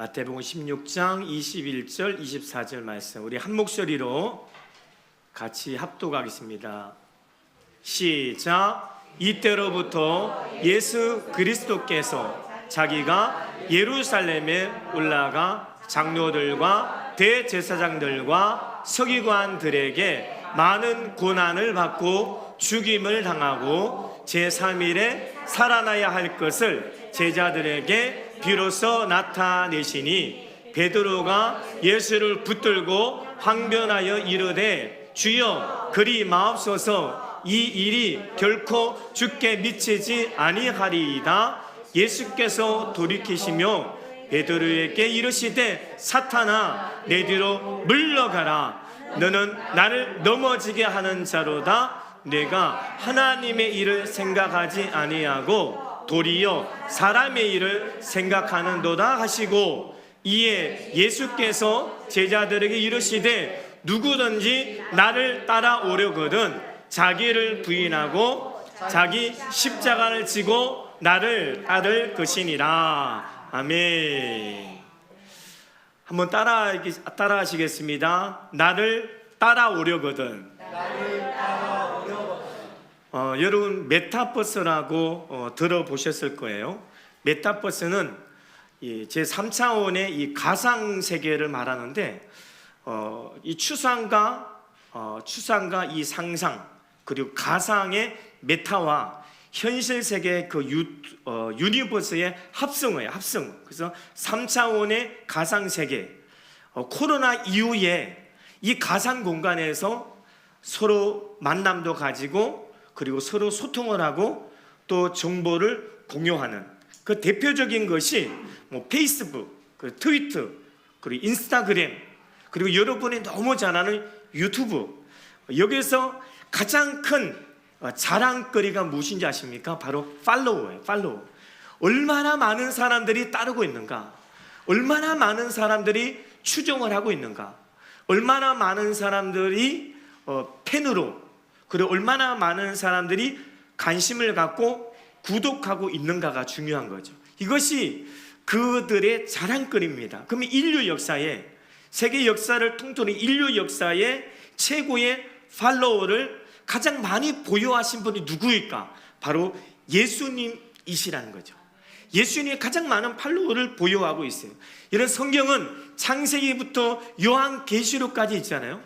마태복음 16장 21절 24절 말씀 우리 한 목소리로 같이 합독하겠습니다. 시작. 이때로부터 예수 그리스도께서 자기가 예루살렘에 올라가 장로들과 대제사장들과 서기관들에게 많은 고난을 받고 죽임을 당하고 제3일에 살아나야 할 것을 제자들에게 비로소 나타내시니 베드로가 예수를 붙들고 항변하여 이르되 주여 그리 마옵소서 이 일이 결코 주께 미치지 아니하리이다. 예수께서 돌이키시며 베드로에게 이르시되 사탄아 내 뒤로 물러가라. 너는 나를 넘어지게 하는 자로다. 내가 하나님의 일을 생각하지 아니하고 도리어 사람의 일을 생각하는도다 하시고 이에 예수께서 제자들에게 이르시되 누구든지 나를 따라오려거든 자기를 부인하고 자기 십자가를 지고 나를 따를 것이니라. 아멘. 한번 따라하시겠습니다. 나를 따라오려거든. 여러분 메타버스라고 들어보셨을 거예요. 메타버스는 제3차원의 이 가상 세계를 말하는데 이 추상과 이 상상 그리고 가상의 메타와 현실 세계의 그 유니버스의 합성어예요. 합성. 그래서 3차원의 가상 세계. 코로나 이후에 이 가상 공간에서 서로 만남도 가지고 그리고 서로 소통을 하고 또 정보를 공유하는 그 대표적인 것이 페이스북, 트위터, 그리고 인스타그램, 그리고 여러분이 너무 잘 아는 유튜브. 여기서 가장 큰 자랑거리가 무엇인지 아십니까? 바로 팔로워예요. 팔로워. 얼마나 많은 사람들이 따르고 있는가? 얼마나 많은 사람들이 추종을 하고 있는가? 얼마나 많은 사람들이 팬으로 그리고 얼마나 많은 사람들이 관심을 갖고 구독하고 있는가가 중요한 거죠. 이것이 그들의 자랑거리입니다. 그러면 인류 역사에 세계 역사를 통틀어 인류 역사에 최고의 팔로워를 가장 많이 보유하신 분이 누구일까? 바로 예수님이시라는 거죠. 예수님이 가장 많은 팔로워를 보유하고 있어요. 이런 성경은 창세기부터 요한계시록까지 있잖아요.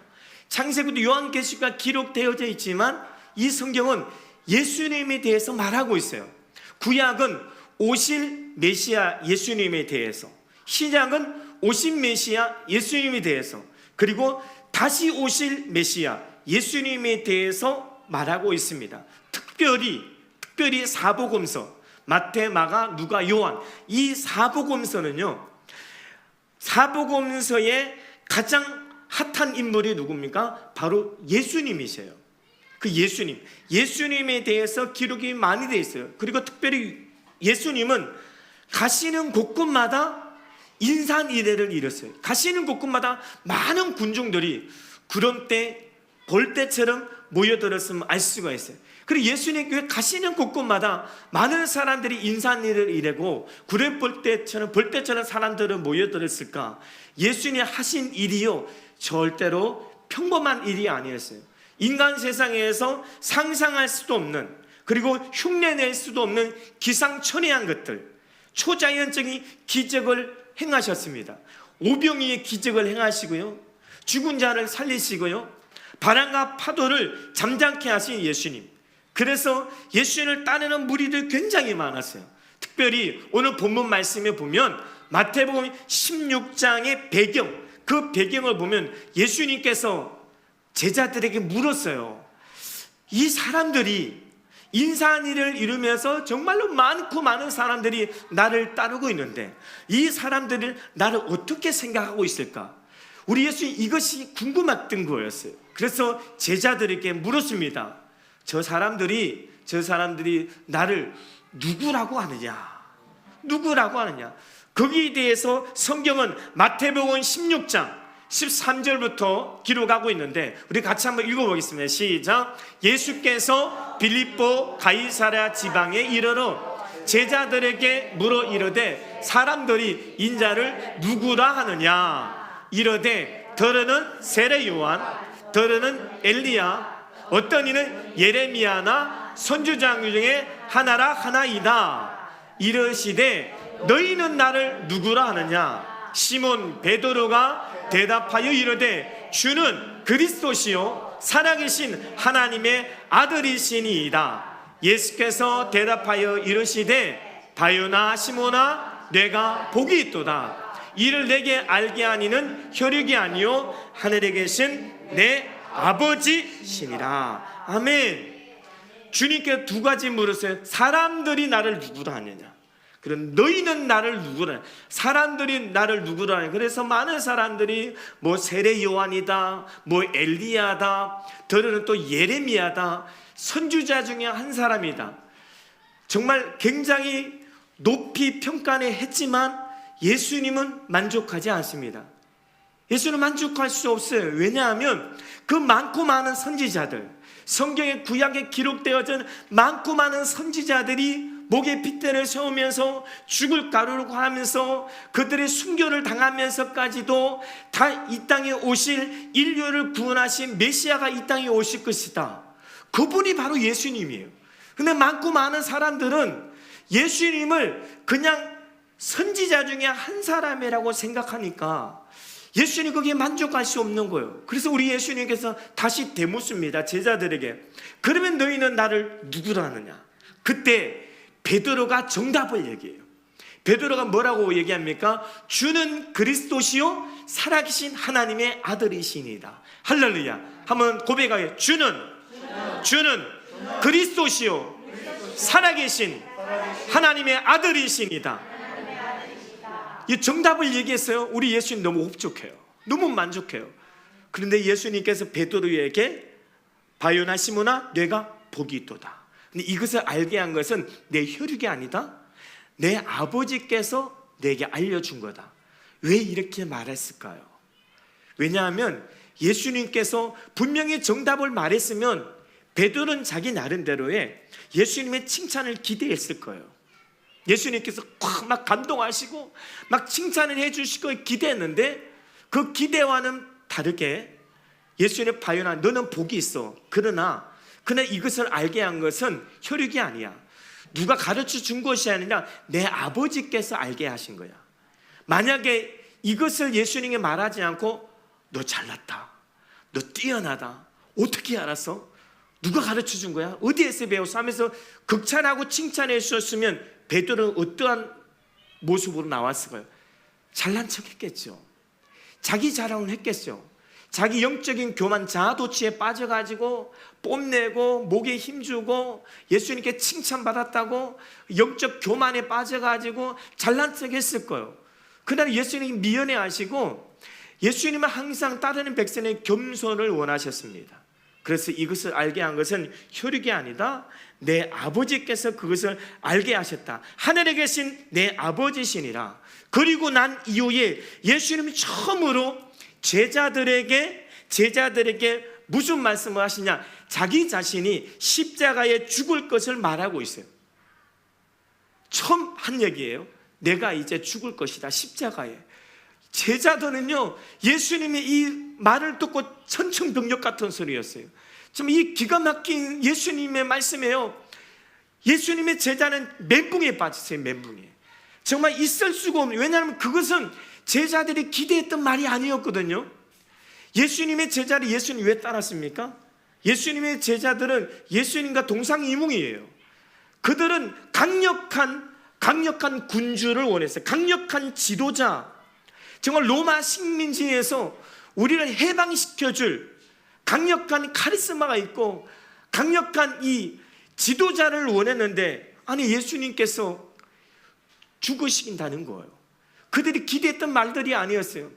창세기부터 요한계시록까지 기록되어져 있지만 이 성경은 예수님에 대해서 말하고 있어요. 구약은 오실 메시아 예수님에 대해서, 신약은 오신 메시아 예수님에 대해서, 그리고 다시 오실 메시아 예수님에 대해서 말하고 있습니다. 특별히 사복음서 마태, 마가, 누가, 요한 이 사복음서는요, 사복음서의 가장 핫한 인물이 누굽니까? 바로 예수님이세요. 그 예수님에 대해서 기록이 많이 되어 있어요. 그리고 특별히 예수님은 가시는 곳곳마다 인산이례를 이뤘어요. 가시는 곳곳마다 많은 군중들이 구름 때 벌떼처럼 모여들었으면 알 수가 있어요. 그리고 예수님 교회 가시는 곳곳마다 많은 사람들이 인산이례를 이루고 구름 벌떼처럼 사람들은 모여들었을까? 예수님 하신 일이요 절대로 평범한 일이 아니었어요. 인간 세상에서 상상할 수도 없는, 그리고 흉내낼 수도 없는 기상천외한 것들, 초자연적인 기적을 행하셨습니다. 오병이의 기적을 행하시고요, 죽은 자를 살리시고요, 바람과 파도를 잠잠케 하신 예수님. 그래서 예수님을 따르는 무리들 굉장히 많았어요. 특별히 오늘 본문 말씀에 보면 마태복음 16장의 배경, 그 배경을 보면 예수님께서 제자들에게 물었어요. 이 사람들이 인산이를 이루면서 정말로 많은 사람들이 나를 따르고 있는데 이 사람들을 나를 어떻게 생각하고 있을까? 우리 예수님 이것이 궁금했던 거였어요. 그래서 제자들에게 물었습니다. 저 사람들이 나를 누구라고 하느냐? 거기에 대해서 성경은 마태복음 16장 13절부터 기록하고 있는데 우리 같이 한번 읽어보겠습니다. 시작. 예수께서 빌립보 가이사랴 지방에 이르러 제자들에게 물어 이르되 사람들이 인자를 누구라 하느냐. 이르되 더러는 세례 요한, 더러는 엘리야, 어떤 이는 예레미야나 선지자 중에 하나라 하나이다. 이르시되 너희는 나를 누구라 하느냐. 시몬 베드로가 대답하여 이르되 주는 그리스도시요 살아계신 하나님의 아들이시니이다. 예수께서 대답하여 이르시되 바요나 시몬아 내가 복이 있도다. 이를 내게 알게 하니는 혈육이 아니요 하늘에 계신 내 아버지시니라. 아멘. 주님께 두 가지 물으세요. 사람들이 나를 누구라 하느냐. 그럼 너희는 나를 누구라 하느냐. 사람들이 나를 누구라 하느냐. 그래서 많은 사람들이 뭐 세례 요한이다, 뭐 엘리야다, 더러는 또 예레미야다, 선지자 중에 한 사람이다. 정말 굉장히 높이 평가는 했지만 예수님은 만족하지 않습니다. 예수는 만족할 수 없어요. 왜냐하면 그 많고 많은 선지자들, 성경의 구약에 기록되어진 많고 많은 선지자들이 목에 핏대를 세우면서 죽을 가루고 하면서 그들의 순교를 당하면서까지도 다 이 땅에 오실 인류를 구원하신 메시아가 이 땅에 오실 것이다. 그분이 바로 예수님이에요. 근데 많고 많은 사람들은 예수님을 그냥 선지자 중에 한 사람이라고 생각하니까 예수님 거기에 만족할 수 없는 거예요. 그래서 우리 예수님께서 다시 되묻습니다. 제자들에게. 그러면 너희는 나를 누구라 하느냐. 그때 베드로가 정답을 얘기해요. 베드로가 뭐라고 얘기합니까? 주는 그리스도시요 살아계신 하나님의 아들이시니이다. 할렐루야. 한번 고백하게. 주는 그리스도시요 살아계신 하나님의 아들이시니이다. 이 정답을 얘기했어요. 우리 예수님 너무 흡족해요. 너무 만족해요. 그런데 예수님께서 베드로에게 바요나 시몬아 내가 복이 있도다. 근데 이것을 알게 한 것은 내 혈육이 아니다. 내 아버지께서 내게 알려준 거다. 왜 이렇게 말했을까요? 왜냐하면 예수님께서 분명히 정답을 말했으면 베드로는 자기 나름대로의 예수님의 칭찬을 기대했을 거예요. 예수님께서 막 감동하시고 막 칭찬을 해주시고 기대했는데 그 기대와는 다르게 예수님의 바요나 너는 복이 있어. 그러나 이것을 알게 한 것은 혈육이 아니야. 누가 가르쳐 준 것이 아니라 내 아버지께서 알게 하신 거야. 만약에 이것을 예수님이 말하지 않고 너 잘났다, 너 뛰어나다, 어떻게 알았어? 누가 가르쳐 준 거야? 어디에서 배웠어? 하면서 극찬하고 칭찬해 주셨으면 베드로는 어떠한 모습으로 나왔을까요? 잘난 척 했겠죠. 자기 자랑을 했겠죠. 자기 영적인 교만 자아도취에 빠져가지고 뽐내고 목에 힘주고 예수님께 칭찬받았다고 영적 교만에 빠져가지고 잘난 척 했을 거예요. 그날 예수님이 미연해하시고 예수님은 항상 따르는 백성의 겸손을 원하셨습니다. 그래서 이것을 알게 한 것은 혈육이 아니다. 내 아버지께서 그것을 알게 하셨다. 하늘에 계신 내 아버지시니라. 그리고 난 이후에 예수님이 처음으로 제자들에게 무슨 말씀을 하시냐? 자기 자신이 십자가에 죽을 것을 말하고 있어요. 처음 한 얘기예요. 내가 이제 죽을 것이다. 십자가에. 제자들은요, 예수님의 이 말을 듣고 천천병력 같은 소리였어요. 정말 이 기가 막힌 예수님의 말씀이에요. 예수님의 제자는 멘붕에 빠졌어요. 멘붕에. 정말 있을 수가 없는. 왜냐하면 그것은 제자들이 기대했던 말이 아니었거든요. 예수님의 제자를 예수님 왜 따랐습니까? 예수님의 제자들은 예수님과 동상이몽이에요. 그들은 강력한 군주를 원했어요. 강력한 지도자. 정말 로마 식민지에서 우리를 해방시켜줄 강력한 카리스마가 있고 강력한 이 지도자를 원했는데 아니 예수님께서 죽으신다는 거예요. 그들이 기대했던 말들이 아니었어요.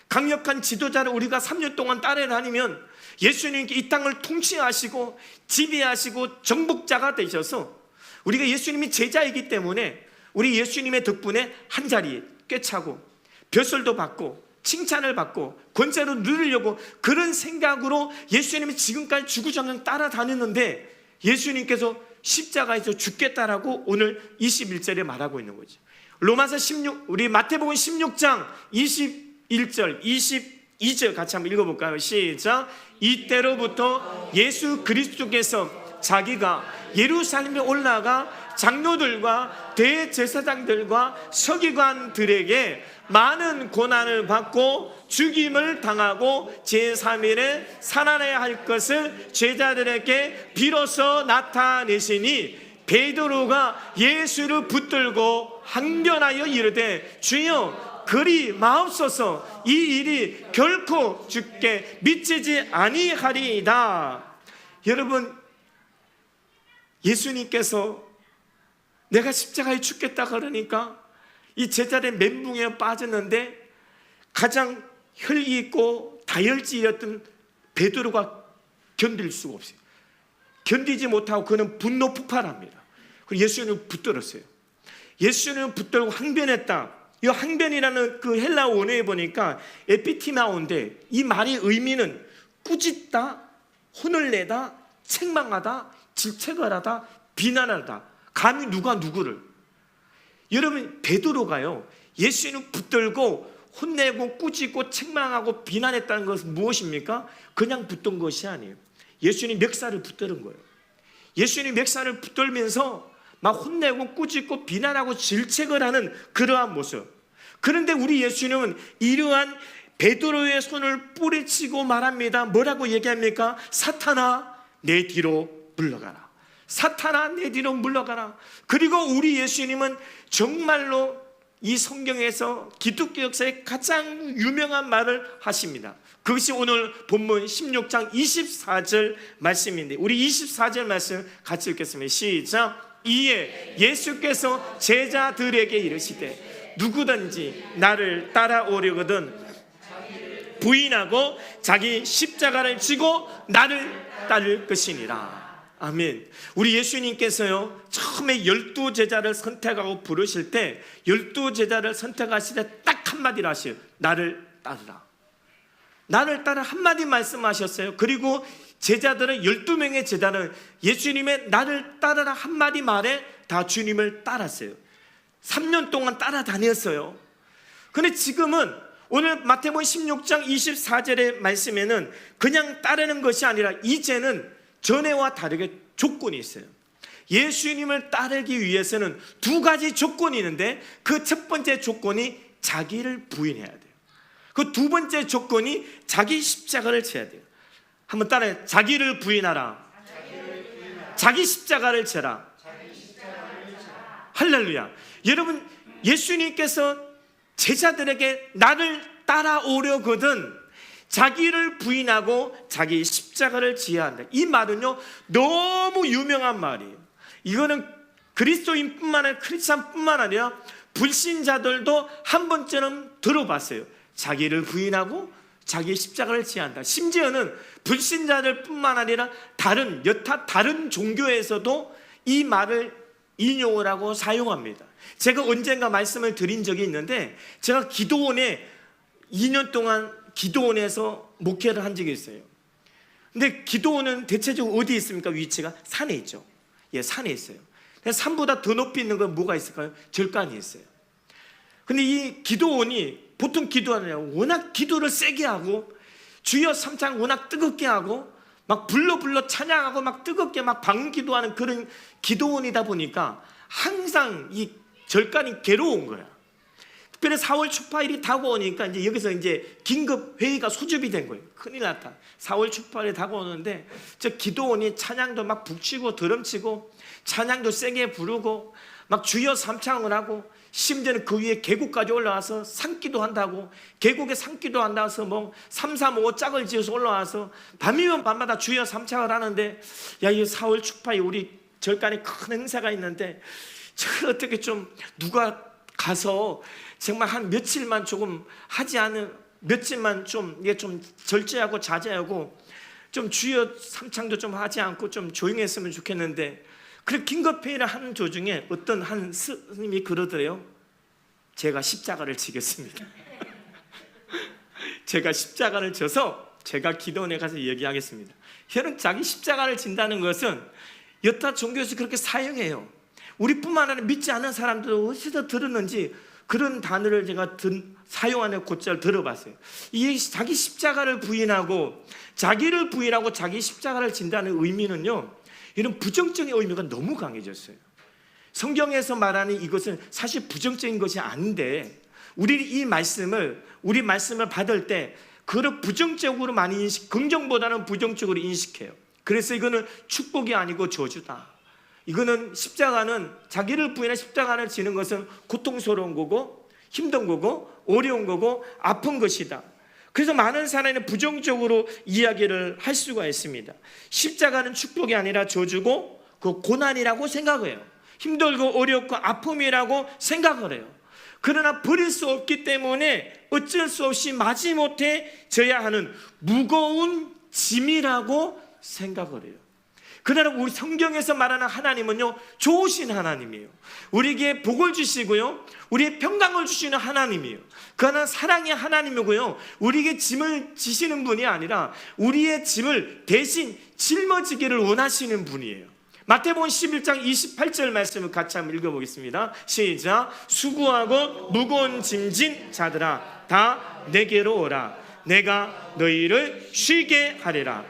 강력한 지도자를 우리가 3년 동안 따라다니면 예수님께 이 땅을 통치하시고 지배하시고 정복자가 되셔서 우리가 예수님이 제자이기 때문에 우리 예수님의 덕분에 한 자리 꿰차고 벼슬도 받고 칭찬을 받고 권세로 누리려고 그런 생각으로 예수님이 지금까지 주구장창 따라다녔는데 예수님께서 십자가에서 죽겠다라고 오늘 21절에 말하고 있는 거죠. 로마서 16, 우리 마태복음 16장 21절, 22절 같이 한번 읽어볼까요? 시작. 이때로부터 예수 그리스도께서 자기가 예루살렘에 올라가 장로들과 대제사장들과 서기관들에게 많은 고난을 받고 죽임을 당하고 제3일에 살아나야 할 것을 제자들에게 비로소 나타내시니 베드로가 예수를 붙들고 항변하여 이르되 주여 그리 마옵소서, 이 일이 결코 주께 미치지 아니하리이다. 여러분, 예수님께서 내가 십자가에 죽겠다 그러니까 이 제자들의 멘붕에 빠졌는데 가장 혈기 있고 다혈질이었던 베드로가 견딜 수가 없어요. 견디지 못하고 그는 분노 폭발합니다. 그리고 예수님을 붙들었어요. 예수님을 붙들고 항변했다. 이 항변이라는 그 헬라 원어에 보니까 에피티마오인데 이 말의 의미는 꾸짖다, 혼을 내다, 책망하다, 질책을 하다, 비난하다. 감히 누가 누구를. 여러분, 베드로가요 예수님을 붙들고 혼내고 꾸짖고 책망하고 비난했다는 것은 무엇입니까? 그냥 붙든 것이 아니에요. 예수님 멱살을 붙드는 거예요. 예수님 멱살을 붙들면서 막 혼내고 꾸짖고 비난하고 질책을 하는 그러한 모습. 그런데 우리 예수님은 이러한 베드로의 손을 뿌리치고 말합니다. 뭐라고 얘기합니까? 사탄아 내 뒤로 물러가라. 사탄아 내 뒤로 물러가라. 그리고 우리 예수님은 정말로 이 성경에서 기독교 역사의 가장 유명한 말을 하십니다. 그것이 오늘 본문 16장 24절 말씀인데 우리 24절 말씀 같이 읽겠습니다. 시작. 이에 예수께서 제자들에게 이르시되 누구든지 나를 따라오려거든 부인하고 자기 십자가를 지고 나를 따를 것이니라. 아멘. 우리 예수님께서요 처음에 12제자를 선택하고 부르실 때 12제자를 선택하실 때 딱 한마디로 하셔요. 나를 따르라. 나를 따라 한마디 말씀하셨어요. 그리고 제자들은 12명의 제자는 예수님의 나를 따르라 한마디 말에 다 주님을 따랐어요. 3년 동안 따라다녔어요. 그런데 지금은 오늘 마태복음 16장 24절의 말씀에는 그냥 따르는 것이 아니라 이제는 전에와 다르게 조건이 있어요. 예수님을 따르기 위해서는 두 가지 조건이 있는데 그 첫 번째 조건이 자기를 부인해야 돼요. 그 두 번째 조건이 자기 십자가를 져야 돼요. 한번 따라해. 자기를 부인하라. 자기 십자가를 져라. 할렐루야. 여러분, 예수님께서 제자들에게 나를 따라오려거든 자기를 부인하고 자기 십자가를 지어야 한다. 이 말은요 너무 유명한 말이에요. 이거는 그리스도인뿐만 아니라 크리스찬뿐만 아니라 불신자들도 한 번쯤은 들어봤어요. 자기를 부인하고 자기 십자가를 지어야 한다. 심지어는 불신자들뿐만 아니라 여타 다른 종교에서도 이 말을 인용을 하고 사용합니다. 제가 언젠가 말씀을 드린 적이 있는데 제가 기도원에 2년 동안 기도원에서 목회를 한 적이 있어요. 근데 기도원은 대체적으로 어디에 있습니까? 위치가 산에 있죠. 예, 산에 있어요. 산보다 더 높이 있는 건 뭐가 있을까요? 절간이 있어요. 근데 이 기도원이 보통 기도하느냐고 워낙 기도를 세게 하고 주여 삼창 워낙 뜨겁게 하고 막 불러 찬양하고 막 뜨겁게 막 방기도하는 그런 기도원이다 보니까 항상 이 절간이 괴로운 거야. 특별히 4월 초파일이 다가오니까 이제 여기서 이제 긴급 회의가 소집이 된 거예요. 큰일 났다. 4월 초파일이 다가오는데 저 기도원이 찬양도 막 북치고 드럼치고 찬양도 세게 부르고 막 주여 삼창을 하고 심지어는 그 위에 계곡까지 올라와서 산기도 한다고 계곡에 산기도 한다고 뭐 3, 3, 5 짝을 지어서 올라와서 밤이면 밤마다 주여 삼창을 하는데 야, 이 4월 초파일 우리 절간에 큰 행사가 있는데 저 어떻게 좀 누가 가서 정말 한 며칠만 조금 하지 않은 며칠만 좀 이게 좀 절제하고 자제하고 좀 주여 삼창도 좀 하지 않고 좀 조용했으면 좋겠는데 그래 긴급회의를 하는 도중에 어떤 한 스님이 그러더래요. 제가 십자가를 지겠습니다. 제가 십자가를 져서 제가 기도원에 가서 얘기하겠습니다. 여러분 자기 십자가를 진다는 것은 여타 종교에서 그렇게 사용해요. 우리뿐만 아니라 믿지 않는 사람들도 어디서 들었는지 그런 단어를 제가 사용하는 곧잘 들어봤어요. 이 자기 십자가를 부인하고 자기를 부인하고 자기 십자가를 진다는 의미는요, 이런 부정적인 의미가 너무 강해졌어요. 성경에서 말하는 이것은 사실 부정적인 것이 아닌데 우리 말씀을 받을 때 그걸 부정적으로 많이 긍정보다는 부정적으로 인식해요. 그래서 이거는 축복이 아니고 저주다. 이거는 십자가는, 자기를 부인한 십자가를 지는 것은 고통스러운 거고 힘든 거고 어려운 거고 아픈 것이다. 그래서 많은 사람이 부정적으로 이야기를 할 수가 있습니다. 십자가는 축복이 아니라 저주고 그 고난이라고 생각해요. 힘들고 어렵고 아픔이라고 생각을 해요. 그러나 버릴 수 없기 때문에 어쩔 수 없이 마지못해 져야 하는 무거운 짐이라고 생각을 해요. 그러나 우리 성경에서 말하는 하나님은요, 좋으신 하나님이에요. 우리에게 복을 주시고요, 우리의 평강을 주시는 하나님이에요. 그는 사랑의 하나님이고요, 우리에게 짐을 지시는 분이 아니라 우리의 짐을 대신 짊어지기를 원하시는 분이에요. 마태복음 11장 28절 말씀을 같이 한번 읽어보겠습니다. 시작. 수고하고 무거운 짐진 자들아 다 내게로 오라. 내가 너희를 쉬게 하리라.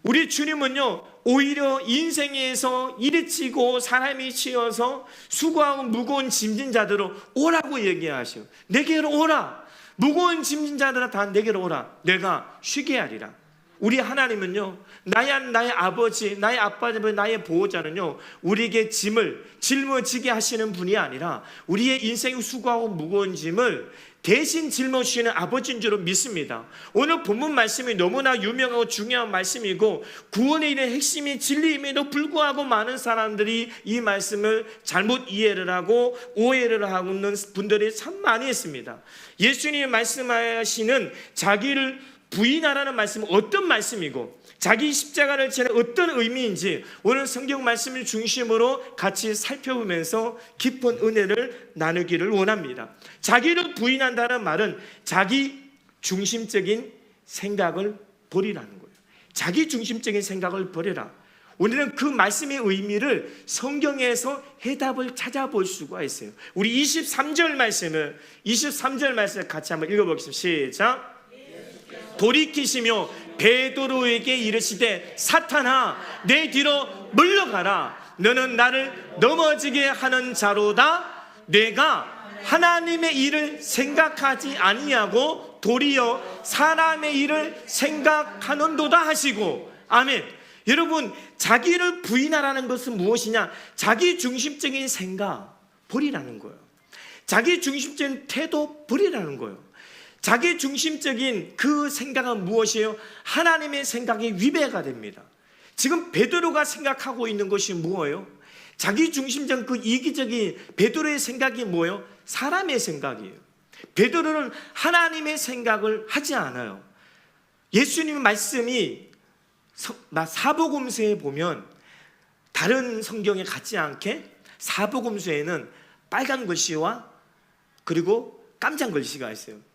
우리 주님은요, 오히려 인생에서 일이 치고 사람이 치여서 수고하고 무거운 짐진 자들로 오라고 얘기하셔. 내게로 오라. 무거운 짐진 자들아 다 내게로 오라. 내가 쉬게 하리라. 우리 하나님은요, 나의 아버지, 나의 아빠, 나의 보호자는요, 우리에게 짐을 짊어지게 하시는 분이 아니라 우리의 인생의 수고하고 무거운 짐을 대신 짊어지시는 아버지인 줄 믿습니다. 오늘 본문 말씀이 너무나 유명하고 중요한 말씀이고 구원의 일의 핵심이 진리임에도 불구하고 많은 사람들이 이 말씀을 잘못 이해를 하고 오해를 하고 있는 분들이 참 많이 있습니다. 예수님이 말씀하시는 자기를 부인하라는 말씀은 어떤 말씀이고 자기 십자가를 지는 어떤 의미인지 오늘 성경 말씀을 중심으로 같이 살펴보면서 깊은 은혜를 나누기를 원합니다. 자기를 부인한다는 말은 자기 중심적인 생각을 버리라는 거예요. 자기 중심적인 생각을 버려라. 우리는 그 말씀의 의미를 성경에서 해답을 찾아볼 수가 있어요. 우리 23절 말씀을 같이 한번 읽어보겠습니다. 시작. 돌이키시며 베드로에게 이르시되 사탄아 내 뒤로 물러가라. 너는 나를 넘어지게 하는 자로다. 내가 하나님의 일을 생각하지 아니하고 도리어 사람의 일을 생각하는도다 하시고. 아멘. 여러분, 자기를 부인하라는 것은 무엇이냐? 자기 중심적인 생각 버리라는 거예요. 자기 중심적인 태도 버리라는 거예요. 자기 중심적인 그 생각은 무엇이에요? 하나님의 생각이 위배가 됩니다. 지금 베드로가 생각하고 있는 것이 뭐예요? 자기 중심적인 그 이기적인 베드로의 생각이 뭐예요? 사람의 생각이에요. 베드로는 하나님의 생각을 하지 않아요. 예수님 말씀이 사복음서에 보면 다른 성경에 같지 않게 사복음서에는 빨간 글씨와 그리고 깜장 글씨가 있어요.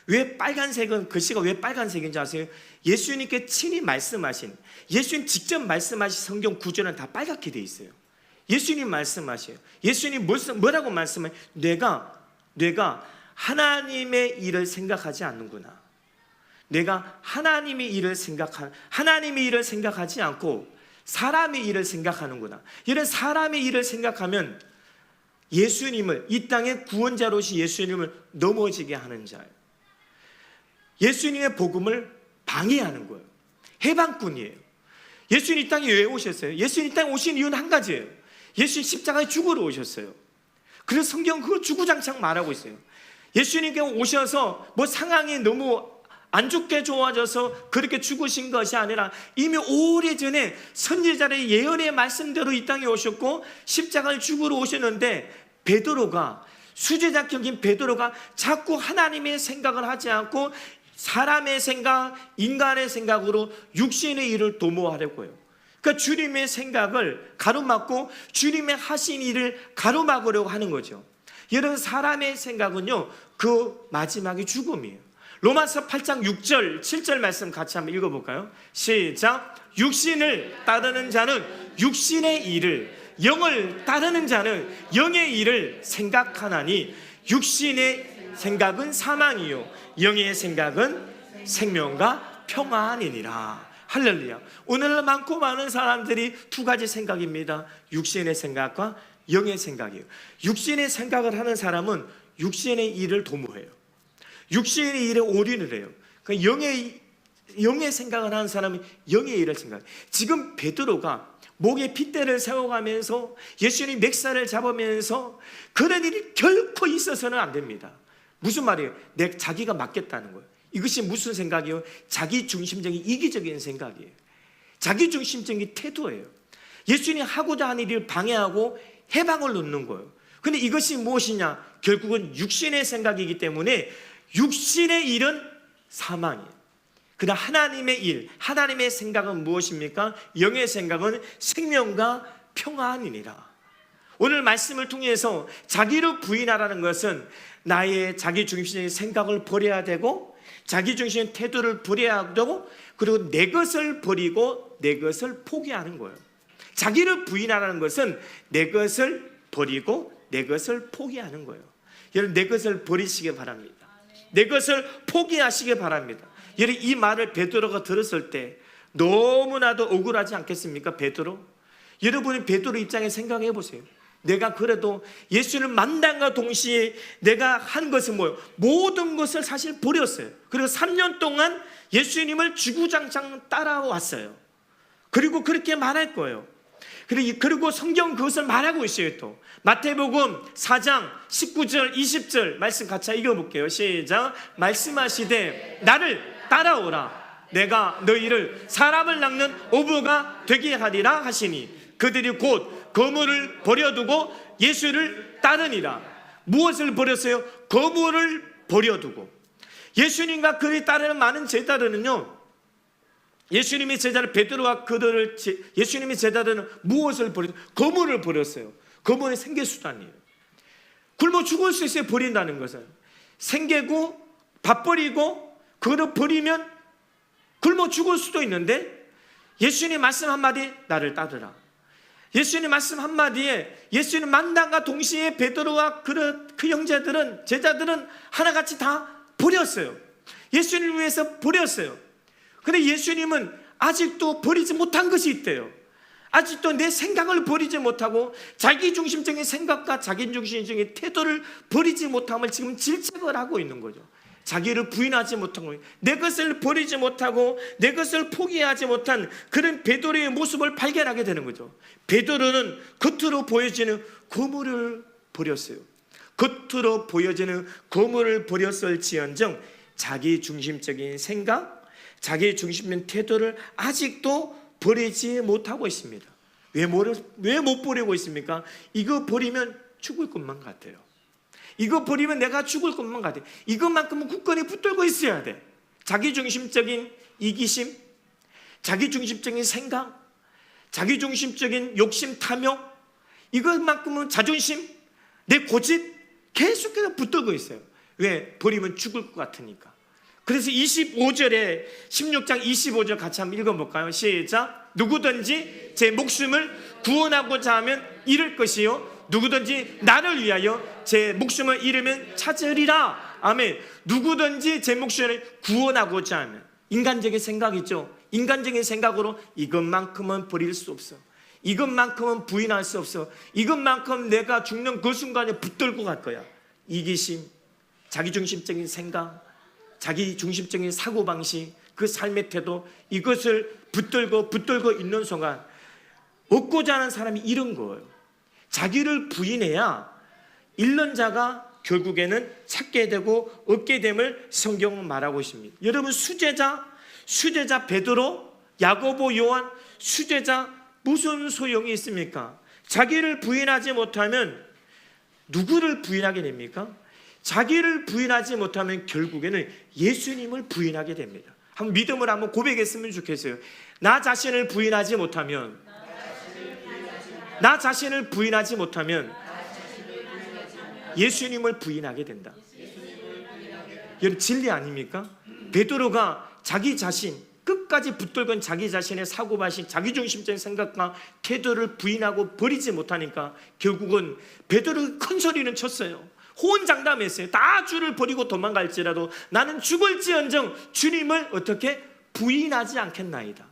왜 빨간색은, 글씨가 왜 빨간색인지 아세요? 예수님께 친히 말씀하신, 예수님 직접 말씀하신 성경 구절은 다 빨갛게 돼 있어요. 예수님 말씀하셔요. 예수님 뭐라고 말씀해요? 내가 하나님의 일을 생각하지 않는구나. 내가 하나님의 일을 생각하지 않고 사람의 일을 생각하는구나. 이런 사람의 일을 생각하면 예수님을, 이 땅의 구원자로시 예수님을 넘어지게 하는 자예요. 예수님의 복음을 방해하는 거예요. 해방꾼이에요. 예수님 이 땅에 왜 오셨어요? 예수님 이 땅에 오신 이유는 한 가지예요. 예수님 십자가에 죽으러 오셨어요. 그래서 성경은 그걸 주구장창 말하고 있어요. 예수님께 오셔서 뭐 상황이 너무 안 좋게 좋아져서 그렇게 죽으신 것이 아니라 이미 오래전에 선지자의 예언의 말씀대로 이 땅에 오셨고 십자가를 죽으러 오셨는데 수제자격인 베드로가 자꾸 하나님의 생각을 하지 않고 사람의 생각, 인간의 생각으로 육신의 일을 도모하려고 해요. 그러니까 주님의 생각을 가로막고 주님의 하신 일을 가로막으려고 하는 거죠. 여러분, 사람의 생각은요, 그 마지막이 죽음이에요. 로마서 8장 6절, 7절 말씀 같이 한번 읽어볼까요? 시작. 육신을 따르는 자는 육신의 일을, 영을 따르는 자는 영의 일을 생각하나니 육신의 생각은 사망이요 영의 생각은 생명과 평안이니라. 할렐루야. 오늘 많고 많은 사람들이 두 가지 생각입니다. 육신의 생각과 영의 생각이에요. 육신의 생각을 하는 사람은 육신의 일을 도모해요. 육신의 일에 올인을 해요. 그러니까 영의 생각을 하는 사람은 영의 일을 생각해요. 지금 베드로가 목에 핏대를 세워가면서 예수님 맥살을 잡으면서 그런 일이 결코 있어서는 안 됩니다. 무슨 말이에요? 자기가 맞겠다는 거예요. 이것이 무슨 생각이에요? 자기중심적인 이기적인 생각이에요. 자기중심적인 태도예요. 예수님이 하고자 하는 일을 방해하고 해방을 놓는 거예요. 근데 이것이 무엇이냐? 결국은 육신의 생각이기 때문에 육신의 일은 사망이에요. 그러나 하나님의 일, 하나님의 생각은 무엇입니까? 영의 생각은 생명과 평안이니라. 오늘 말씀을 통해서 자기를 부인하라는 것은 나의 자기중심적인 생각을 버려야 되고 자기중심적인 태도를 버려야 되고 그리고 내 것을 버리고 내 것을 포기하는 거예요. 자기를 부인하라는 것은 내 것을 버리고 내 것을 포기하는 거예요. 여러분 내 것을 버리시기 바랍니다. 내 것을 포기하시기 바랍니다. 여러분 이 말을 베드로가 들었을 때 너무나도 억울하지 않겠습니까? 베드로? 여러분이 베드로 입장에 생각해 보세요. 내가 그래도 예수를 만남과 동시에 내가 한 것은 뭐예요? 모든 것을 사실 버렸어요. 그리고 3년 동안 예수님을 주구장창 따라왔어요. 그리고 그렇게 말할 거예요. 그리고 성경 그것을 말하고 있어요. 또 마태복음 4장 19절 20절 말씀 같이 읽어볼게요. 시작. 말씀하시되 나를 따라오라. 내가 너희를 사람을 낚는 어부가 되게 하리라 하시니 그들이 곧 거물을 버려두고 예수를 따르니라. 무엇을 버렸어요? 거물을 버려두고. 예수님과 그를 따르는 많은 제자들은요, 예수님의 제자를 베드로와 그들을 예수님의 제자들은 무엇을 버렸어요? 거물을 버렸어요. 거물의 생계수단이에요. 굶어 죽을 수 있어요. 버린다는 것은 생계고 밥 버리고 그거를 버리면 굶어 죽을 수도 있는데 예수님 말씀 한마디 나를 따르라. 예수님 말씀 한마디에 예수님 만남과 동시에 베드로와 그 형제들은 제자들은 하나같이 다 버렸어요. 예수님을 위해서 버렸어요. 근데 예수님은 아직도 버리지 못한 것이 있대요. 아직도 내 생각을 버리지 못하고 자기중심적인 생각과 자기중심적인 태도를 버리지 못함을 지금 질책을 하고 있는 거죠. 자기를 부인하지 못한 거예요. 내 것을 버리지 못하고 내 것을 포기하지 못한 그런 베드로의 모습을 발견하게 되는 거죠. 베드로는 겉으로 보여지는 거물을 버렸어요. 겉으로 보여지는 거물을 버렸을지언정 자기중심적인 생각, 자기중심적인 태도를 아직도 버리지 못하고 있습니다. 왜 못 버리고 있습니까? 이거 버리면 죽을 것만 같아요. 이거 버리면 내가 죽을 것만 같아요. 이것만큼은 굳건히 붙들고 있어야 돼. 자기중심적인 이기심, 자기중심적인 생각, 자기중심적인 욕심, 탐욕, 이것만큼은 자존심, 내 고집 계속해서 붙들고 있어요. 왜? 버리면 죽을 것 같으니까. 그래서 25절에 16장 25절 같이 한번 읽어볼까요? 시작. 누구든지 제 목숨을 구원하고자 하면 잃을 것이요 누구든지 나를 위하여 제 목숨을 잃으면 찾으리라. 아멘. 누구든지 제 목숨을 구원하고자 하면, 인간적인 생각이죠. 인간적인 생각으로 이것만큼은 버릴 수 없어, 이것만큼은 부인할 수 없어, 이것만큼 내가 죽는 그 순간에 붙들고 갈 거야. 이기심, 자기중심적인 생각, 자기중심적인 사고방식, 그 삶의 태도, 이것을 붙들고 있는 순간 얻고자 하는 사람이 이런 거예요. 자기를 부인해야 잃는 자가 결국에는 찾게 되고 얻게 됨을 성경은 말하고 있습니다. 여러분, 수제자 베드로, 야고보, 요한, 수제자 무슨 소용이 있습니까? 자기를 부인하지 못하면 누구를 부인하게 됩니까? 자기를 부인하지 못하면 결국에는 예수님을 부인하게 됩니다. 한번 믿음을 한번 고백했으면 좋겠어요. 나 자신을 부인하지 못하면 예수님을 부인하게 된다. 여러분, 진리 아닙니까? 베드로가 자기 자신 끝까지 붙들건 자기 자신의 사고방식, 자기중심적인 생각과 태도를 부인하고 버리지 못하니까 결국은 베드로가 큰 소리는 쳤어요. 호언장담했어요. 다 주를 버리고 도망갈지라도 나는 죽을지언정 주님을 어떻게 부인하지 않겠나이다.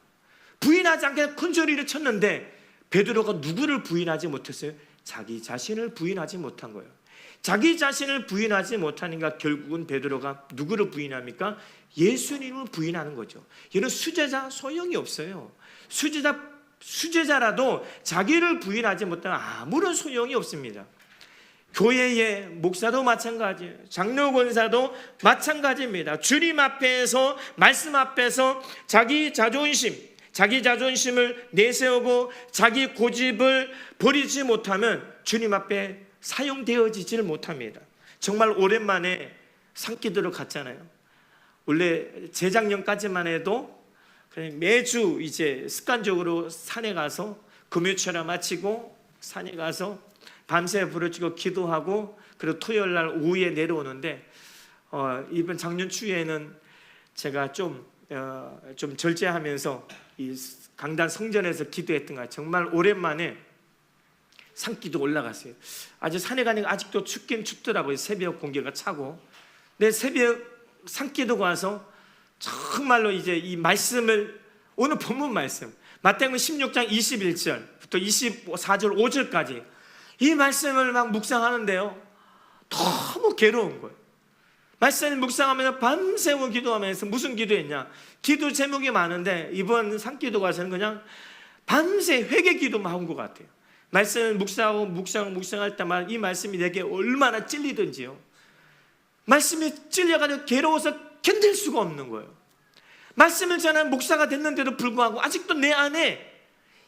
부인하지 않겠다 큰 소리를 쳤는데 베드로가 누구를 부인하지 못했어요? 자기 자신을 부인하지 못한 거예요. 자기 자신을 부인하지 못하니까 결국은 베드로가 누구를 부인합니까? 예수님을 부인하는 거죠. 이런 수제자 소용이 없어요. 수제자라도 자기를 부인하지 못하면 아무런 소용이 없습니다. 교회의 목사도 마찬가지예요. 장로 권사도 마찬가지입니다. 주님 앞에서, 말씀 앞에서 자기 자존심을 내세우고 자기 고집을 버리지 못하면 주님 앞에 사용되어지지를 못합니다. 정말 오랜만에 산기도를 갔잖아요. 원래 재작년까지만 해도 매주 이제 습관적으로 산에 가서 금요철에 마치고 산에 가서 밤새 부르짖고 기도하고 그리고 토요일 날 오후에 내려오는데 이번 작년 추위에는 제가 좀 절제하면서 이 강단 성전에서 기도했던 것 정말 오랜만에 산기도 올라갔어요. 아주 산에 가니까 아직도 춥긴 춥더라고요. 새벽 공기가 차고. 근데 새벽 산기도 가서 정말로 이제 이 말씀을 오늘 본문 말씀 마태복음 16장 21절부터 24절 5절까지 이 말씀을 막 묵상하는데요. 너무 괴로운 거예요. 말씀을 묵상하면서 밤새워 기도하면서 무슨 기도했냐? 기도 제목이 많은데 이번 산기도 가서는 그냥 밤새 회개 기도만 한 것 같아요. 말씀을 묵상할 때마다 이 말씀이 내게 얼마나 찔리든지요. 말씀이 찔려가지고 괴로워서 견딜 수가 없는 거예요. 말씀을 전하는 목사가 됐는데도 불구하고 아직도 내 안에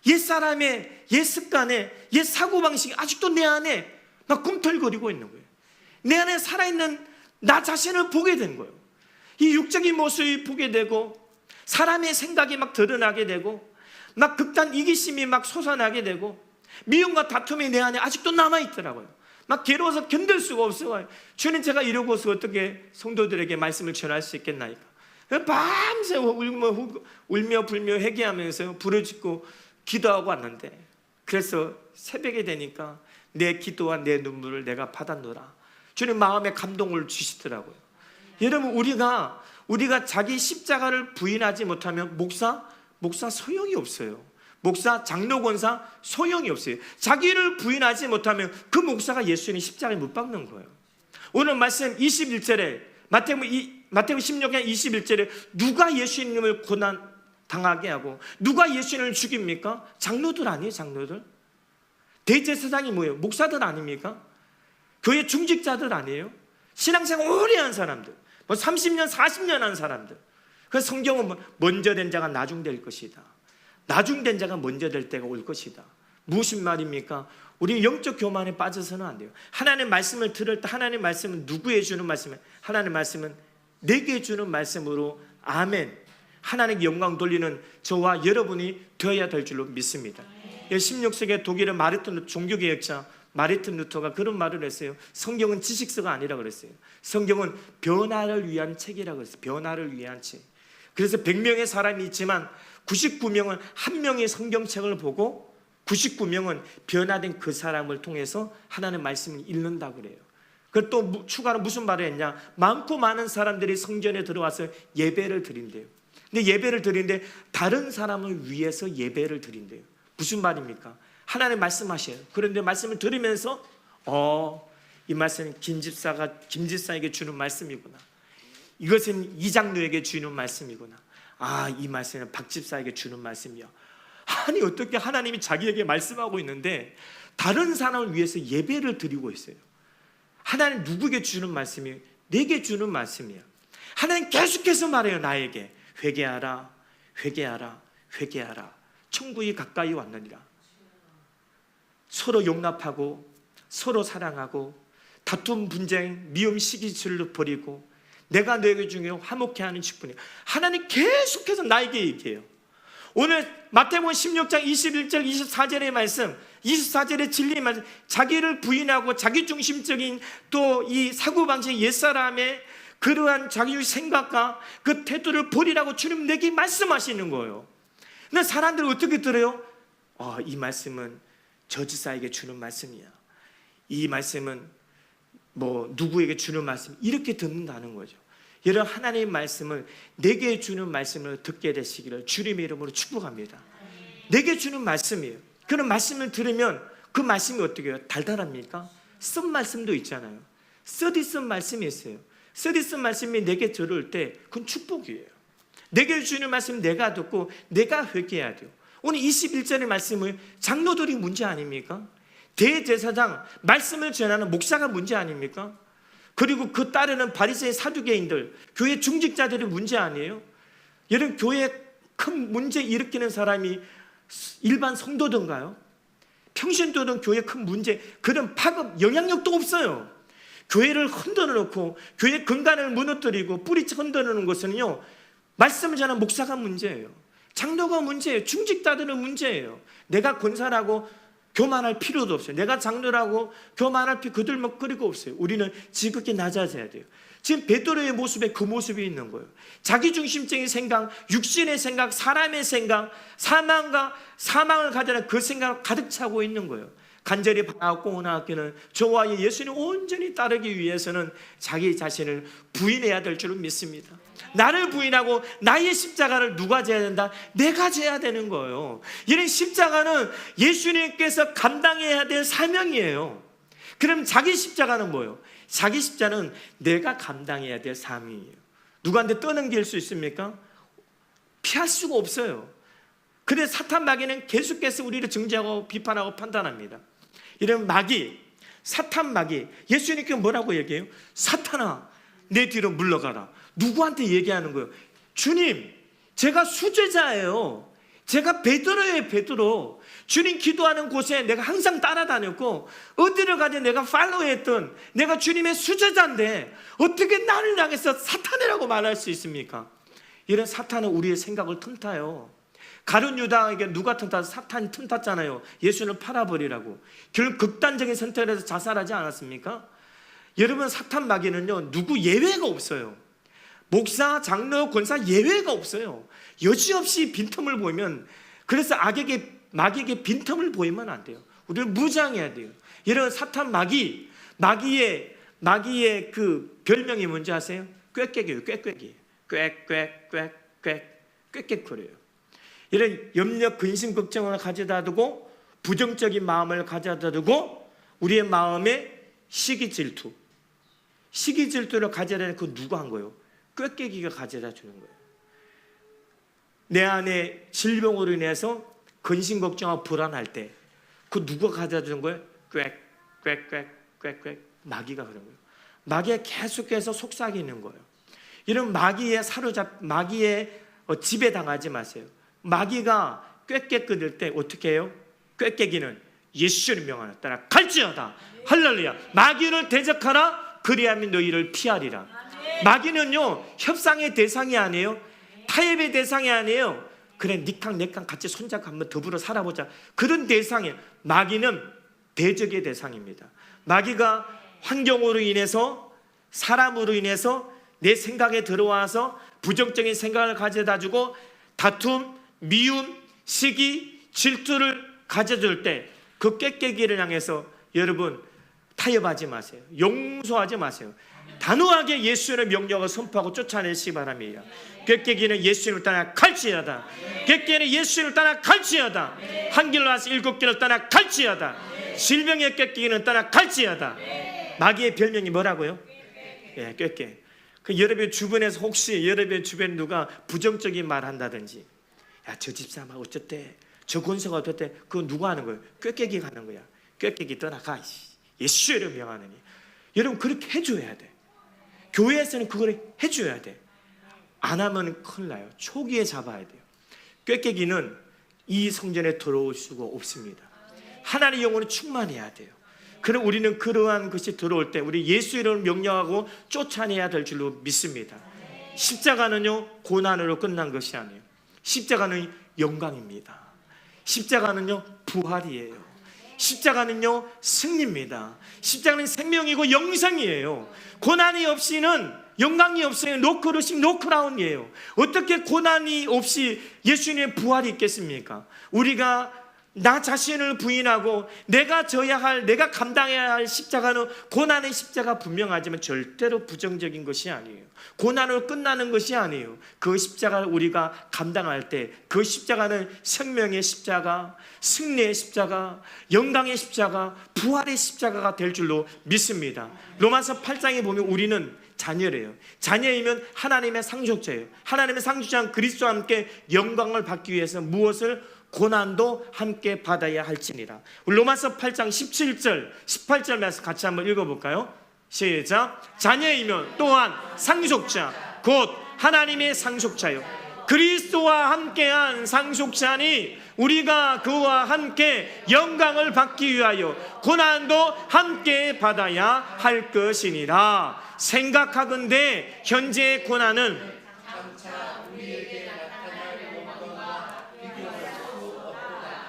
옛사람의 옛 습관에 옛 사고방식이 아직도 내 안에 막 꿈틀거리고 있는 거예요. 내 안에 살아있는 나 자신을 보게 된 거예요. 이 육적인 모습이 보게 되고 사람의 생각이 막 드러나게 되고 막 극단 이기심이 막 솟아나게 되고 미움과 다툼이 내 안에 아직도 남아있더라고요. 막 괴로워서 견딜 수가 없어요. 주님, 제가 이러고서 어떻게 성도들에게 말씀을 전할 수 있겠나이까. 밤새 울며 불며 회개하면서 부르짖고 기도하고 왔는데 그래서 새벽에 되니까 내 기도와 내 눈물을 내가 받았노라. 주님 마음에 감동을 주시더라고요. 여러분, 우리가 자기 십자가를 부인하지 못하면 목사 소용이 없어요. 목사, 장로, 권사 소용이 없어요. 자기를 부인하지 못하면 그 목사가 예수님 십자가에 못 박는 거예요. 오늘 말씀 21절에 마태복음 16장 21절에 누가 예수님을 고난 당하게 하고 누가 예수님을 죽입니까? 장로들 아니에요? 장로들? 대제사장이 뭐예요? 목사들 아닙니까? 교회 중직자들 아니에요? 신앙생활 오래 한 사람들, 30년 40년 한 사람들. 그래서 성경은 먼저 된 자가 나중될 것이다. 나중된 자가 먼저 될 때가 올 것이다. 무슨 말입니까? 우리 영적 교만에 빠져서는 안 돼요. 하나님의 말씀을 들을 때 하나님의 말씀은 누구에게 주는 말씀이에요? 하나님의 말씀은 내게 주는 말씀으로 아멘, 하나님께 영광 돌리는 저와 여러분이 되어야 될 줄로 믿습니다. 16세기 독일의 마르틴 종교개혁자 마르틴 루터가 그런 말을 했어요. 성경은 지식서가 아니라 그랬어요. 성경은 변화를 위한 책이라고 했어요. 변화를 위한 책. 그래서 100명의 사람이 있지만 99명은 한 명의 성경책을 보고 99명은 변화된 그 사람을 통해서 하나님의 말씀을 읽는다 그래요. 그리고 또 추가로 무슨 말을 했냐? 많고 많은 사람들이 성전에 들어와서 예배를 드린대요. 근데 예배를 드리는데 다른 사람을 위해서 예배를 드린대요. 무슨 말입니까? 하나님 말씀하셔요. 그런데 말씀을 들으면서 이 말씀은 김집사에게 주는 말씀이구나. 이것은 이장로에게 주는 말씀이구나. 이 말씀은 박집사에게 주는 말씀이야. 아니, 어떻게 하나님이 자기에게 말씀하고 있는데 다른 사람을 위해서 예배를 드리고 있어요. 하나님 누구에게 주는 말씀이 내게 주는 말씀이야. 하나님 계속해서 말해요. 나에게 회개하라, 회개하라, 회개하라. 천국이 가까이 왔느니라. 서로 용납하고 서로 사랑하고 다툼, 분쟁, 미움, 시기질을 버리고 내가 너에게 중요해 화목해 하는 직분이야. 하나님 계속해서 나에게 얘기해요. 오늘 마태복음 16장 21절 24절의 말씀, 24절의 진리의 말씀, 자기를 부인하고 자기중심적인 또 이 사고방식 옛사람의 그러한 자기의 생각과 그 태도를 버리라고 주님 내게 말씀하시는 거예요. 근데 사람들은 어떻게 들어요? 이 말씀은 저지사에게 주는 말씀이야. 이 말씀은 뭐 누구에게 주는 말씀, 이렇게 듣는다는 거죠. 여러분, 하나님의 말씀을 내게 주는 말씀을 듣게 되시기를 주님의 이름으로 축복합니다. 내게 주는 말씀이에요. 그런 말씀을 들으면 그 말씀이 어떻게 해요? 달달합니까? 쓴 말씀도 있잖아요. 쓰디 쓴 말씀이 있어요. 쓰디 쓴 말씀이 내게 들어올 때 그건 축복이에요. 내게 주는 말씀 내가 듣고 내가 회개해야 돼요. 오늘 21절의 말씀을 장로들이 문제 아닙니까? 대제사장 말씀을 전하는 목사가 문제 아닙니까? 그리고 그 따르는 바리새인 사두개인들, 교회 중직자들이 문제 아니에요? 여러분, 교회에 큰 문제 일으키는 사람이 일반 성도든가요? 평신도든 교회에 큰 문제, 그런 파급 영향력도 없어요. 교회를 흔들어 놓고 교회 근간을 무너뜨리고 뿌리 흔들어 놓는 것은요, 말씀을 전하는 목사가 문제예요. 장로가 문제예요. 중직자들은 문제예요. 내가 권사라고 교만할 필요도 없어요. 내가 장로라고 교만할 필요 그들먹거리고 없어요. 우리는 지극히 낮아져야 돼요. 지금 베드로의 모습에 그 모습이 있는 거예요. 자기중심적인 생각, 육신의 생각, 사람의 생각, 사망을 가져는 그 생각을 가득 차고 있는 거예요. 간절히 바라고 원하기는 저와 예수님 온전히 따르기 위해서는 자기 자신을 부인해야 될 줄을 믿습니다. 나를 부인하고 나의 십자가를 누가 져야 된다? 내가 져야 되는 거예요. 이런 십자가는 예수님께서 감당해야 될 사명이에요. 그럼 자기 십자가는 뭐예요? 자기 십자가는 내가 감당해야 될 사명이에요. 누구한테 떠넘길 수 있습니까? 피할 수가 없어요. 그래서 사탄 마귀는 계속해서 우리를 정죄하고 비판하고 판단합니다. 이런 마귀, 사탄 마귀, 예수님께 뭐라고 얘기해요? 사탄아, 내 뒤로 물러가라. 누구한테 얘기하는 거예요? 주님, 제가 수제자예요. 제가 베드로예요, 베드로. 주님 기도하는 곳에 내가 항상 따라다녔고 어디를 가든 내가 팔로우했던 내가 주님의 수제자인데 어떻게 나를 향해서 사탄이라고 말할 수 있습니까? 이런 사탄은 우리의 생각을 틈타요. 가룟 유다에게 누가 틈타서 사탄이 틈탔잖아요. 예수를 팔아버리라고. 결국 극단적인 선택을 해서 자살하지 않았습니까? 여러분, 사탄 마귀는요, 누구 예외가 없어요. 목사, 장로, 권사 예외가 없어요. 여지없이 빈틈을 보이면, 그래서 마귀에게 빈틈을 보이면 안 돼요. 우리는 무장해야 돼요. 이런 사탄 마귀의 그 별명이 뭔지 아세요? 꾀꾀기예요. 꾀꾀기. 꾀꾀거려요. 이런 염려, 근심, 걱정을 가져다 두고 부정적인 마음을 가져다 두고 우리의 마음에 시기, 질투를 가져다 그 누가 한 거예요? 꾀깨기가 가져다 주는 거예요. 내 안에 질병으로 인해서 근심, 걱정하고 불안할 때 그 누가 가져다 주는 거예요? 마귀가 그런 거예요. 마귀가 계속해서 속삭이는 거예요. 이런 마귀에 지배 당하지 마세요. 마귀가 꾀깨 때 어떻게 해요? 꾀깨기는 예수의 명하나 따라 갈지어다. 할렐루야. 마귀를 대적하라. 그리하면 너희를 피하리라. 마귀는요, 협상의 대상이 아니에요. 타협의 대상이 아니에요. 그래, 니캉 내캉 같이 손잡고 한번 더불어 살아보자. 그런 대상이에요. 마귀는 대적의 대상입니다. 마귀가 환경으로 인해서, 사람으로 인해서 내 생각에 들어와서 부정적인 생각을 가져다 주고 다툼, 미움, 시기, 질투를 가져줄 때 그 꾀깨기를 향해서 여러분 타협하지 마세요. 용서하지 마세요. 단호하게 예수의 명령을 선포하고 쫓아내시기 바랍니다. 꾀깨기는 예수님을 따라 갈지어다. 꾀깨는 예수님을 따라 갈지어다. 한 길로 와서 7길을 따라 갈지어다. 질병의 꾀깨기는 따라 갈지어다. 마귀의 별명이 뭐라고요? 예, 꾀깨. 그 여러분 주변에서 혹시 여러분 주변 누가 부정적인 말 한다든지, 야, 저 집사람 어쨌대, 저 권사가 어쨌대, 그거 누가 하는 거예요? 꾀깨기가 하는 거야. 꾀깨기 떠나가. 예수를 명하느니. 여러분 그렇게 해줘야 돼. 교회에서는 그걸 해줘야 돼. 안 하면 큰일 나요. 초기에 잡아야 돼요. 꾀깨기는 이 성전에 들어올 수가 없습니다. 하나님의 영혼이 충만해야 돼요. 그럼 우리는 그러한 것이 들어올 때 우리 예수 이름을 명령하고 쫓아내야 될 줄로 믿습니다. 십자가는요, 고난으로 끝난 것이 아니에요. 십자가는 영광입니다. 십자가는요, 부활이에요. 십자가는요, 승리입니다. 십자가는 생명이고 영생이에요. 고난이 없이는 영광이 없어요. 노크루십, 노크라운이에요. 어떻게 고난이 없이 예수님의 부활이 있겠습니까? 우리가 나 자신을 부인하고 내가 져야 할, 내가 감당해야 할 십자가는 고난의 십자가 분명하지만 절대로 부정적인 것이 아니에요. 고난으로 끝나는 것이 아니에요. 그 십자가를 우리가 감당할 때 그 십자가는 생명의 십자가, 승리의 십자가, 영광의 십자가, 부활의 십자가가 될 줄로 믿습니다. 로마서 8장에 보면 우리는 자녀래요. 자녀이면 하나님의 상속자예요. 하나님의 상속자는 그리스도와 함께 영광을 받기 위해서 무엇을? 고난도 함께 받아야 할지니라. 로마서 8장 17절 18절 말씀 같이 한번 읽어볼까요? 시작. 자녀이면 또한 상속자 곧 하나님의 상속자요 그리스도와 함께한 상속자니 우리가 그와 함께 영광을 받기 위하여 고난도 함께 받아야 할 것이니라. 생각하건대 현재의 고난은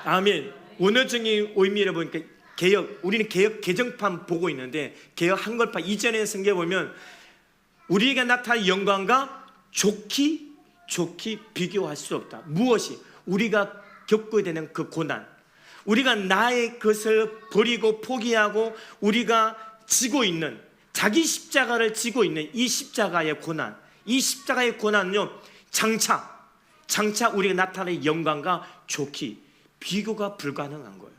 아멘. 원어적인 의미를 보니까 개역, 우리는 개역 개정판 보고 있는데 개역 한글판 이전의 성경에 보면 우리에게 나타난 영광과 좋기 비교할 수 없다. 무엇이? 우리가 겪어야 되는 그 고난, 우리가 나의 것을 버리고 포기하고 우리가 지고 있는 자기 십자가를 지고 있는 이 십자가의 고난, 이 십자가의 고난은요 장차 우리가 나타낸 영광과 좋기 비교가 불가능한 거예요.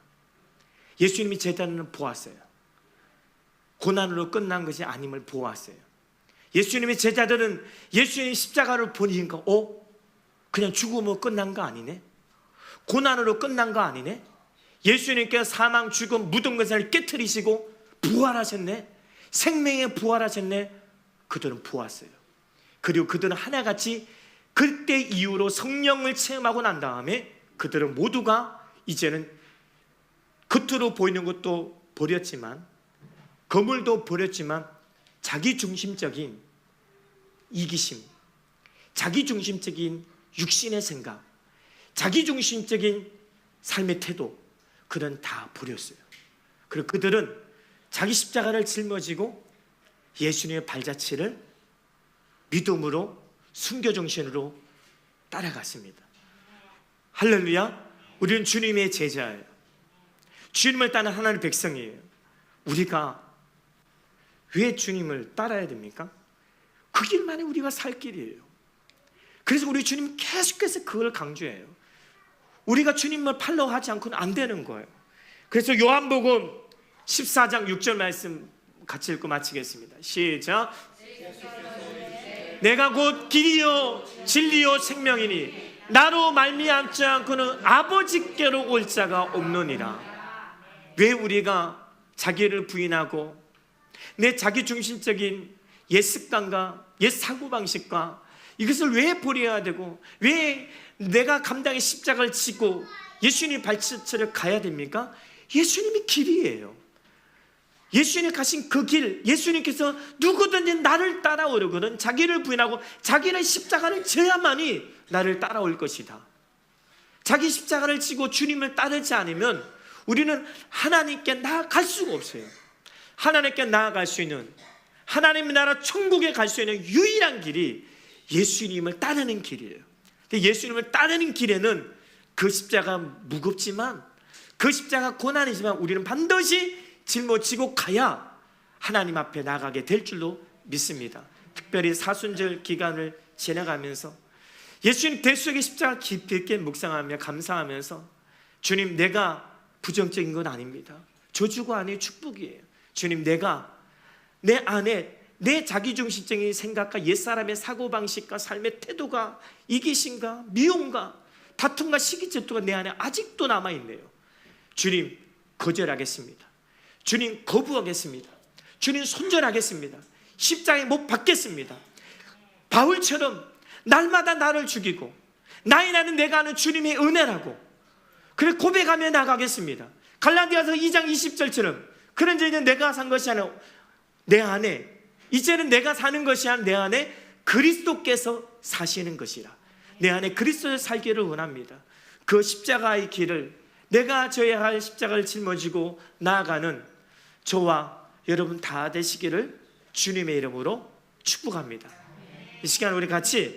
예수님이 제자들은 보았어요. 고난으로 끝난 것이 아님을 보았어요. 예수님의 제자들은 예수님의 십자가를 보니까 그냥 죽음으로 끝난 거 아니네? 고난으로 끝난 거 아니네? 예수님께서 사망, 죽음, 묻은 것을 깨트리시고 부활하셨네? 생명에 부활하셨네? 그들은 보았어요. 그리고 그들은 하나같이 그때 이후로 성령을 체험하고 난 다음에 그들은 모두가 이제는 겉으로 보이는 것도 버렸지만 거물도 버렸지만 자기중심적인 이기심, 자기중심적인 육신의 생각, 자기중심적인 삶의 태도 그들은 다 버렸어요. 그리고 그들은 자기 십자가를 짊어지고 예수님의 발자취를 믿음으로 순교정신으로 따라갔습니다. 할렐루야. 우리는 주님의 제자예요. 주님을 따르는 하나님의 백성이에요. 우리가 왜 주님을 따라야 됩니까? 그 길만이 우리가 살 길이에요. 그래서 우리 주님 계속해서 그걸 강조해요. 우리가 주님을 팔로우하지 않고는 안 되는 거예요. 그래서 요한복음 14장 6절 말씀 같이 읽고 마치겠습니다. 시작. 내가 곧 길이요 진리요 생명이니 나로 말미암지 않고는 아버지께로 올 자가 없느니라. 왜 우리가 자기를 부인하고 내 자기중심적인 옛 습관과 옛 사고방식과 이것을 왜 버려야 되고 왜 내가 감당의 십자가를 지고 예수님 발자취를 가야 됩니까? 예수님이 길이에요. 예수님이 가신 그 길, 예수님께서 누구든지 나를 따라오려거든 자기를 부인하고 자기는 십자가를 져야만이 나를 따라올 것이다. 자기 십자가를 지고 주님을 따르지 않으면 우리는 하나님께 나아갈 수가 없어요. 하나님께 나아갈 수 있는, 하나님의 나라 천국에 갈 수 있는 유일한 길이 예수님을 따르는 길이에요. 예수님을 따르는 길에는 그 십자가 무겁지만 그 십자가 고난이지만 우리는 반드시 짊어지고 가야 하나님 앞에 나가게 될 줄로 믿습니다. 특별히 사순절 기간을 지나가면서 예수님 대속의 십자가 깊이 있게 묵상하며 감사하면서 주님 내가 부정적인 건 아닙니다. 저주가 아니에요. 축복이에요. 주님 내가 내 안에 내 자기중심적인 생각과 옛사람의 사고방식과 삶의 태도가 이기심과 미움과 다툼과 시기질투가 내 안에 아직도 남아있네요. 주님 거절하겠습니다. 주님 거부하겠습니다. 주님 손절하겠습니다. 십자가에 못 박겠습니다. 바울처럼 날마다 나를 죽이고 나의 나는 내가 아는 주님의 은혜라고 그래 고백하며 나가겠습니다. 갈라디아서 2장 20절처럼 그런지 이제 내가 산 것이 아니라 내 안에 이제는 내가 사는 것이 아니라 내 안에 그리스도께서 사시는 것이라. 내 안에 그리스도를 살기를 원합니다. 그 십자가의 길을 내가 져야 할 십자가를 짊어지고 나아가는 저와 여러분 다 되시기를 주님의 이름으로 축복합니다. 이 시간 우리 같이